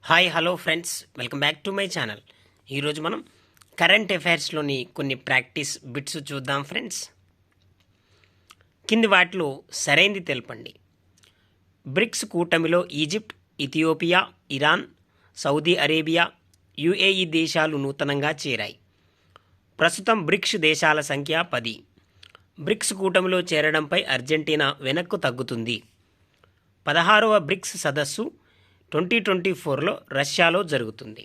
Hi hello friends, welcome back to my channel. ఈరోజు మనం current అఫైర్స్లోని కొన్ని ప్రాక్టీస్ బిట్స్ చూద్దాం ఫ్రెండ్స్. కింది వాటిలో సరైంది తెలపండి. బ్రిక్స్ కూటమిలో Egypt, Ethiopia, Iran, Saudi Arabia, UAE దేశాలు నూతనంగా చేరాయి. ప్రస్తుతం బ్రిక్స్ దేశాల సంఖ్య 10. బ్రిక్స్ కూటమిలో చేరడంపై అర్జెంటీనా వెనక్కు తగ్గుతుంది. 16వ బ్రిక్స్ సదస్సు 2024లో రష్యాలో జరుగుతుంది.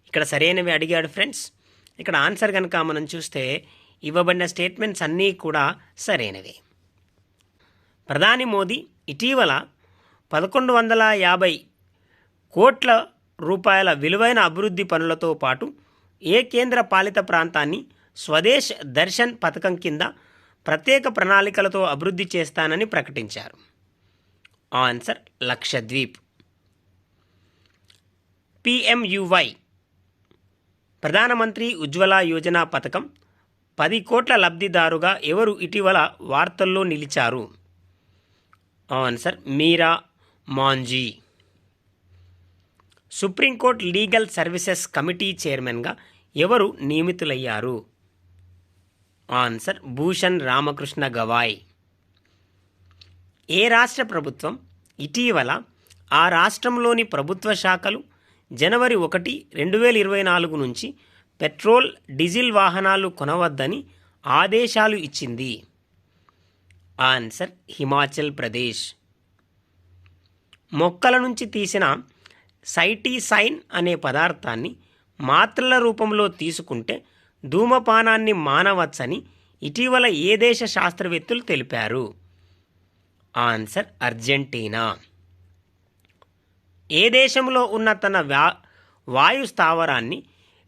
ఇక్కడ సరైనవి అడిగాడు ఫ్రెండ్స్. ఇక్కడ ఆన్సర్ కనుక మనం చూస్తే ఇవ్వబడిన స్టేట్మెంట్స్ అన్నీ కూడా సరైనవే. ప్రధాని మోదీ ఇటీవల 1150 కోట్ల రూపాయల విలువైన అభివృద్ధి పనులతో పాటు ఏ కేంద్ర పాలిత ప్రాంతాన్ని స్వదేశ్ దర్శన్ పథకం కింద ప్రత్యేక ప్రణాళికలతో అభివృద్ధి చేస్తానని ప్రకటించారు. ఆన్సర్ లక్షద్వీప్. PMUY ప్రధానమంత్రి ఉజ్వల యోజన పథకం 10 కోట్ల లబ్ధిదారుగా ఎవరు ఇటీవల వార్తల్లో నిలిచారు? Answer Meera Manjhi. Supreme court legal services committee చైర్మన్గా ఎవరు నియమితులయ్యారు? ఆన్సర్ భూషణ్ రామకృష్ణ గవాయ్. ఏ రాష్ట్ర ప్రభుత్వం ఇటీవల ఆ రాష్ట్రంలోని ప్రభుత్వ శాఖలు జనవరి 1, 2024 నుంచి పెట్రోల్, డీజిల్ వాహనాలు కొనవద్దని ఆదేశాలు ఇచ్చింది? ఆన్సర్ హిమాచల్ ప్రదేశ్. మొక్కల నుంచి తీసిన సైటీసైన్ అనే పదార్థాన్ని మాత్రల రూపంలో తీసుకుంటే ధూమపానాన్ని మానవచ్చని ఇటీవల ఏ దేశ శాస్త్రవేత్తలు తెలిపారు? Answer Argentina. ఏ దేశంలో ఉన్న తన వాయు స్థావరాన్ని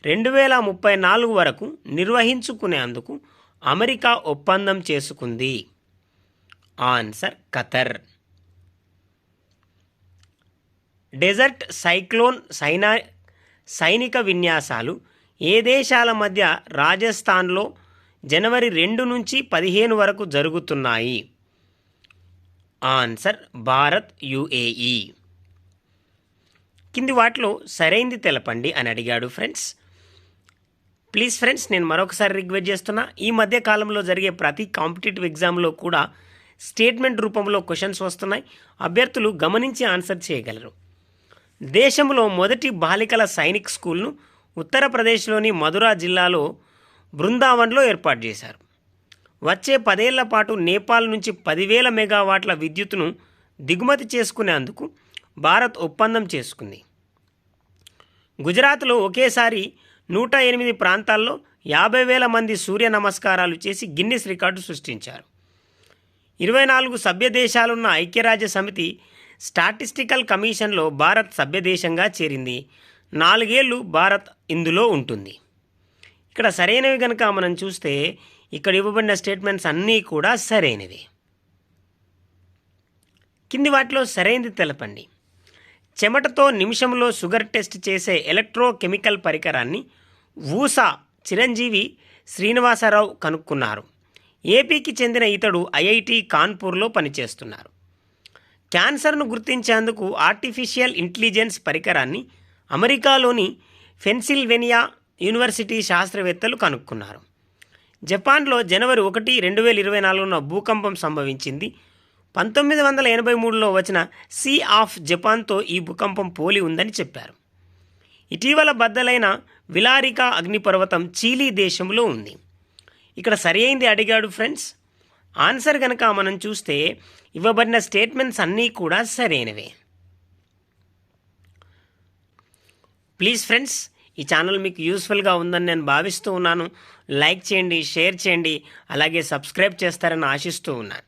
2034 వరకు నిర్వహించుకునేందుకు అమెరికా ఒప్పందం చేసుకుంది? ఆన్సర్ ఖతర్. డెజర్ట్ సైక్లోన్ సైనిక విన్యాసాలు ఏ దేశాల మధ్య రాజస్థాన్లో జనవరి 2 నుంచి 15 వరకు జరుగుతున్నాయి? Answer Bharat, UAE. కింది వాటిలో సరైంది తెలపండి అని అడిగాడు ఫ్రెండ్స్. ప్లీజ్ ఫ్రెండ్స్, నేను మరొకసారి రిక్వెస్ట్ చేస్తున్నా, ఈ మధ్య కాలంలో జరిగే ప్రతి కాంపిటేటివ్ ఎగ్జామ్లో కూడా స్టేట్మెంట్ రూపంలో క్వశ్చన్స్ వస్తున్నాయి. అభ్యర్థులు గమనించి ఆన్సర్ చేయగలరు. దేశంలో మొదటి బాలికల సైనిక్ స్కూల్ను ఉత్తరప్రదేశ్లోని మధురా జిల్లాలో బృందావన్లో ఏర్పాటు చేశారు. వచ్చే 10 ఏళ్ల పాటు నేపాల్ నుంచి 10,000 మెగావాట్ల విద్యుత్తును దిగుమతి చేసుకునేందుకు భారత్ ఒప్పందం చేసుకుంది. గుజరాత్లో ఒకేసారి 108 ప్రాంతాల్లో 50,000 మంది సూర్య నమస్కారాలు చేసి గిన్నిస్ రికార్డు సృష్టించారు. 24 సభ్య దేశాలున్న ఐక్యరాజ్య సమితి స్టాటిస్టికల్ కమిషన్లో భారత్ సభ్యదేశంగా చేరింది. 4 ఏళ్ళు భారత్ ఇందులో ఉంటుంది. ఇక్కడ సరైనవి కనుక మనం చూస్తే ఇక్కడ ఇవ్వబడిన స్టేట్మెంట్స్ అన్నీ కూడా సరైనవి. కింది వాటిలో సరైనది తెలపండి. చెమటతో నిమిషంలో షుగర్ టెస్ట్ చేసే ఎలక్ట్రోకెమికల్ పరికరాన్ని ఊసా చిరంజీవి శ్రీనివాసరావు కనుక్కున్నారు. ఏపీకి చెందిన ఇతడు ఐఐటి కాన్పూర్లో పనిచేస్తున్నారు. క్యాన్సర్ను గుర్తించేందుకు ఆర్టిఫిషియల్ ఇంటెలిజెన్స్ పరికరాన్ని అమెరికాలోని పెన్సిల్వేనియా యూనివర్సిటీ శాస్త్రవేత్తలు కనుక్కున్నారు. జపాన్లో జనవరి 1, 2024 భూకంపం సంభవించింది. 1983లో వచ్చిన సీ ఆఫ్ జపాన్తో ఈ భూకంపం పోలి ఉందని చెప్పారు. ఇటీవల బద్దలైన విలారికా అగ్నిపర్వతం చీలీ దేశంలో ఉంది. ఇక్కడ సరైనది అడిగాడు ఫ్రెండ్స్. ఆన్సర్ కనుక మనం చూస్తే ఇవ్వబడిన స్టేట్మెంట్స్ అన్నీ కూడా సరైనవే. ప్లీజ్ ఫ్రెండ్స్, ఈ ఛానల్ మీకు యూస్ఫుల్గా ఉందని నేను భావిస్తూ ఉన్నాను. లైక్ చేయండి, షేర్ చేయండి, అలాగే సబ్స్క్రైబ్ చేస్తారని ఆశిస్తూ ఉన్నాను.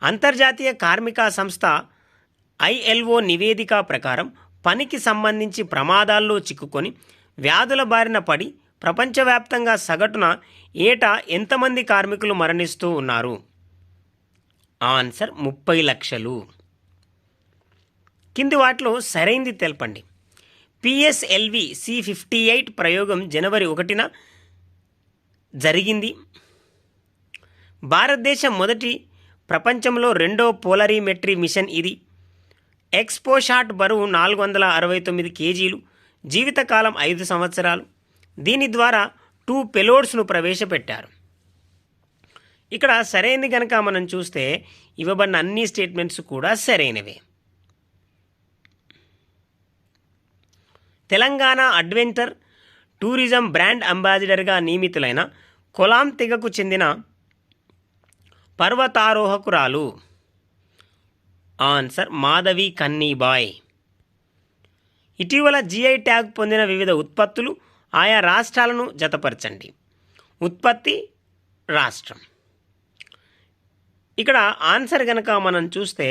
అంతర్జాతీయ కార్మిక సంస్థ ILO నివేదిక ప్రకారం పనికి సంబంధించి ప్రమాదాల్లో చిక్కుకొని వ్యాధుల బారిన పడి ప్రపంచవ్యాప్తంగా సగటున ఏటా ఎంతమంది కార్మికులు మరణిస్తూ ఉన్నారు? ఆన్సర్ 30 లక్షలు. కింది వాటిలో సరైంది తెలపండి. PSLV C58 ప్రయోగం జనవరి 1న జరిగింది. భారతదేశం మొదటి, ప్రపంచంలో రెండో పోలరీమెట్రీ మిషన్ ఇది. ఎక్స్పోషాట్ బరువు 469 కేజీలు, జీవితకాలం 5 సంవత్సరాలు. దీని ద్వారా 2 పెలోడ్స్ను ప్రవేశపెట్టారు. ఇక్కడ సరైనది కనుక మనం చూస్తే ఇవ్వబడిన అన్ని స్టేట్మెంట్స్ కూడా సరైనవే. తెలంగాణ అడ్వెంచర్ టూరిజం బ్రాండ్ అంబాసిడర్గా నియమితులైన కొలాం తెగకు చెందిన పర్వతారోహకురాలు. ఆన్సర్ మాధవి కన్నీబాయ్. ఇటీవల జిఐ ట్యాగ్ పొందిన వివిధ ఉత్పత్తులు ఆయా రాష్ట్రాలను జతపరచండి. ఉత్పత్తి, రాష్ట్రం. ఇక్కడ ఆన్సర్ కనుక మనం చూస్తే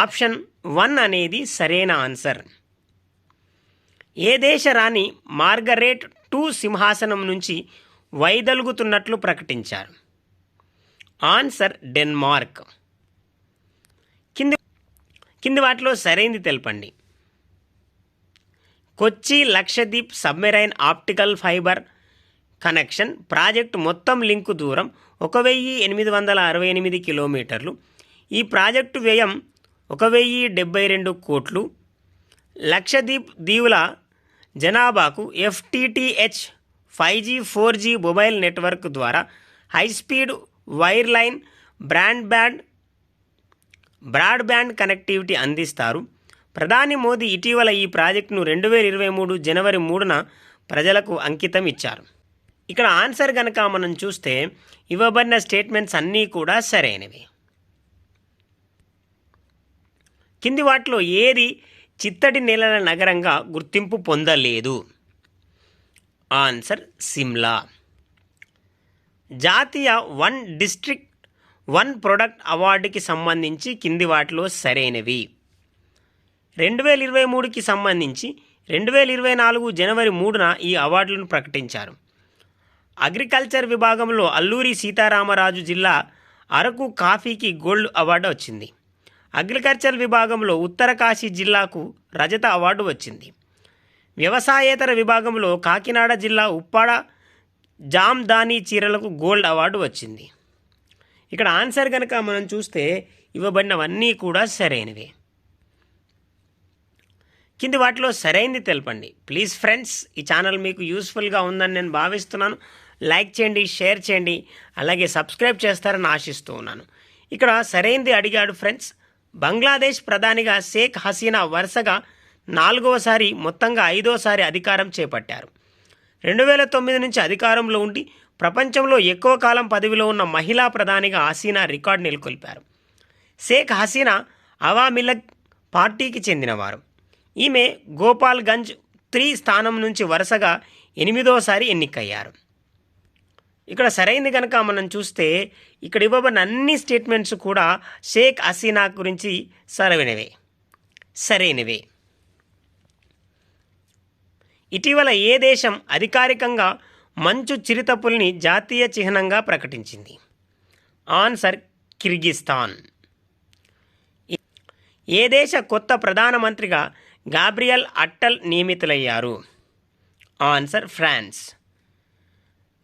ఆప్షన్ 1 అనేది సరైన ఆన్సర్. ఏ దేశ రాణి మార్గరెట్ II సింహాసనం నుంచి వైదొలుగుతున్నట్లు ప్రకటించారు? Answer Denmark. కింది వాటిలో సరైనది తెలపండి. Kochi Lakshadweep submarine optical fiber connection project మొత్తం లింకు దూరం 1868 కిలోమీటర్లు. ఈ ప్రాజెక్టు వ్యయం 1072 కోట్లు. లక్షద్వీప్ దీవుల జనాభాకు FTTH 5G 4G mobile network ద్వారా హైస్పీడ్ వైర్లైన్ బ్రాడ్బ్యాండ్ కనెక్టివిటీ అందిస్తారు. ప్రధాని మోదీ ఇటీవల ఈ ప్రాజెక్టును 2023 జనవరి 3న ప్రజలకు అంకితం ఇచ్చారు. ఇక్కడ ఆన్సర్ కనుక మనం చూస్తే ఇవ్వబడిన స్టేట్మెంట్స్ అన్నీ కూడా సరైనవి. కింది వాటిలో ఏది చిత్తడి నేలల నగరంగా గుర్తింపు పొందలేదు? ఆన్సర్ సిమ్లా. జాతీయ వన్ డిస్ట్రిక్ట్ వన్ ప్రొడక్ట్ అవార్డుకి సంబంధించి కింది వాటిలో సరైనవి. 2023కి సంబంధించి 2024 జనవరి 3న ఈ అవార్డులను ప్రకటించారు. అగ్రికల్చర్ విభాగంలో అల్లూరి సీతారామరాజు జిల్లా అరకు కాఫీకి గోల్డ్ అవార్డు వచ్చింది. అగ్రికల్చర్ విభాగంలో ఉత్తరకాశీ జిల్లాకు రజత అవార్డు వచ్చింది. వ్యవసాయేతర విభాగంలో కాకినాడ జిల్లా ఉప్పాడ జామ్దాని చీరలకు గోల్డ్ అవార్డు వచ్చింది. ఇక్కడ ఆన్సర్ కనుక మనం చూస్తే ఇవ్వబడినవన్నీ కూడా సరైనవే. కింది వాటిలో సరైనది తెలపండి. ప్లీజ్ ఫ్రెండ్స్, ఈ ఛానల్ మీకు యూస్ఫుల్గా ఉందని నేను భావిస్తున్నాను. లైక్ చేయండి, షేర్ చేయండి, అలాగే సబ్స్క్రైబ్ చేస్తారని ఆశిస్తూ ఉన్నాను. ఇక్కడ సరైనది అడిగాడు ఫ్రెండ్స్. బంగ్లాదేశ్ ప్రధానిగా షేక్ హసీనా వరుసగా 4వసారి మొత్తంగా 5వసారి అధికారం చేపట్టారు. 2009 నుంచి అధికారంలో ఉండి ప్రపంచంలో ఎక్కువ కాలం పదవిలో ఉన్న మహిళా ప్రధానిగా హసీనా రికార్డు నెలకొల్పారు. షేక్ హసీనా అవామిలగ్ పార్టీకి చెందినవారు. ఈమె గోపాల్గంజ్ 3 స్థానం నుంచి వరుసగా 8వసారి ఎన్నికయ్యారు. ఇక్కడ సరైనది కనుక మనం చూస్తే ఇక్కడ ఇవ్వబడిన అన్ని స్టేట్మెంట్స్ కూడా షేక్ హసీనా గురించి సరైనవే. ఇటీవల ఏ దేశం అధికారికంగా మంచు చిరుతపులిని జాతీయ చిహ్నంగా ప్రకటించింది? ఆన్సర్ కిర్గిస్తాన్. ఏ దేశ కొత్త ప్రధానమంత్రిగా గాబ్రియల్ అట్టల్ నియమితులయ్యారు? Answer France.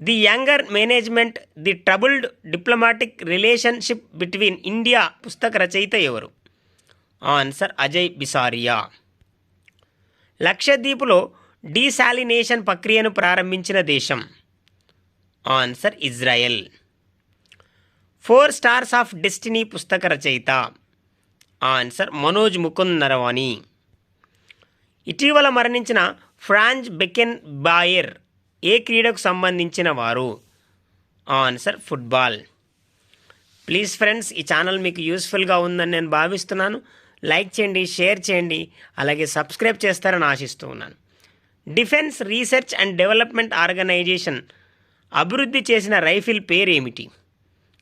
The younger management the troubled diplomatic relationship between India పుస్తక రచయిత ఎవరు? ఆన్సర్ అజయ్ బిసారియా. లక్షద్వీపులో డీసాలినేషన్ ప్రక్రియను ప్రారంభించిన దేశం? Answer Israel. 4 stars of destiny పుస్తక రచయిత? ఆన్సర్ మనోజ్ ముకుంద్ నరవాణి. ఇటీవల మరణించిన ఫ్రాంజ్ బెకెన్ బాయర్ ఏ క్రీడకు సంబంధించిన వారు? Answer football. ప్లీజ్ ఫ్రెండ్స్, ఈ ఛానల్ మీకు యూస్ఫుల్గా ఉందని నేను భావిస్తున్నాను. లైక్ చేయండి, షేర్ చేయండి, అలాగే సబ్స్క్రైబ్ చేస్తారని ఆశిస్తూ ఉన్నాను. Defence research and development organisation అభివృద్ధి చేసిన రైఫిల్ పేరేమిటి?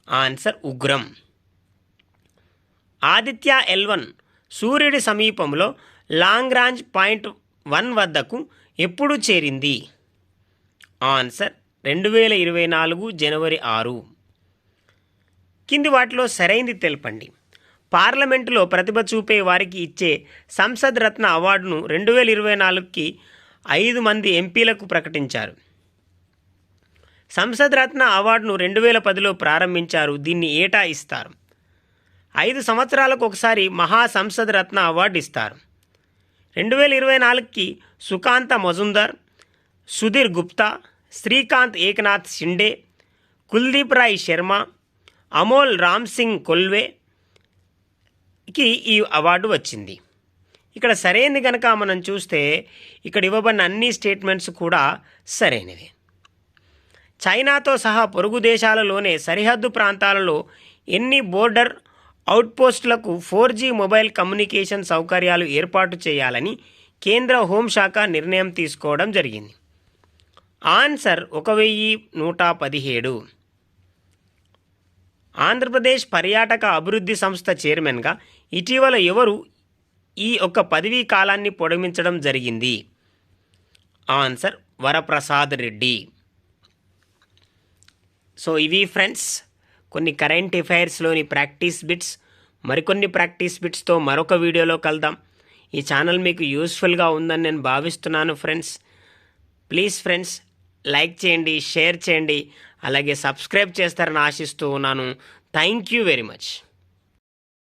ఆన్సర్ ఉగ్రం. ఆదిత్య L1 సూర్యుడి సమీపంలో లాంగ్రాంజ్ పాయింట్ 1 వద్దకు ఎప్పుడు చేరింది? ఆన్సర్ 2024 జనవరి 6. కింది వాటిలో సరైనది తెలపండి. పార్లమెంటులో ప్రతిభ చూపే వారికి ఇచ్చే సంసద్ రత్న అవార్డును 2024కి 5 మంది ఎంపీలకు ప్రకటించారు. సంసద్ రత్న అవార్డును 2010లో ప్రారంభించారు. దీన్ని ఏటా ఇస్తారు? 5 సంవత్సరాలకు ఒకసారి మహా సంసద్ రత్న అవార్డు ఇస్తారు. 2024కి సుకాంత మజుందర్, సుధీర్ గుప్తా, శ్రీకాంత్ ఏకనాథ్ షిండే, కుల్దీప్ రాయ్ శర్మ, అమోల్ రామ్ సింగ్ కొల్వేకి ఈ అవార్డు వచ్చింది. ఇక్కడ సరైనది కనుక మనం చూస్తే ఇక్కడ ఇవ్వబడిన అన్ని స్టేట్మెంట్స్ కూడా సరైనవి. చైనాతో సహా పొరుగు దేశాలలోనే సరిహద్దు ప్రాంతాలలో ఎన్ని బోర్డర్ అవుట్పోస్టులకు 4G మొబైల్ కమ్యూనికేషన్ సౌకర్యాలు ఏర్పాటు చేయాలని కేంద్ర హోంశాఖ నిర్ణయం తీసుకోవడం జరిగింది. ఆన్సర్ 1117. ఆంధ్రప్రదేశ్ పర్యాటక అభివృద్ధి సంస్థ చైర్మన్గా ఇటీవల ఎవరు ఈ ఒక్క పదవీ కాలాన్ని పొడిగించడం జరిగింది? ఆన్సర్ వరప్రసాద్ రెడ్డి. సో ఇవి ఫ్రెండ్స్ కొన్ని కరెంట్ అఫైర్స్లోని ప్రాక్టీస్ బిట్స్. మరికొన్ని ప్రాక్టీస్ బిట్స్తో మరొక వీడియోలో కలుద్దాం. ఈ ఛానల్ మీకు యూస్ఫుల్గా ఉందని నేను భావిస్తున్నాను ఫ్రెండ్స్. ప్లీజ్ ఫ్రెండ్స్ లైక్ చేయండి, షేర్ చేయండి, అలాగే సబ్స్క్రైబ్ చేస్తారని ఆశిస్తూ ఉన్నాను. Thank you very much.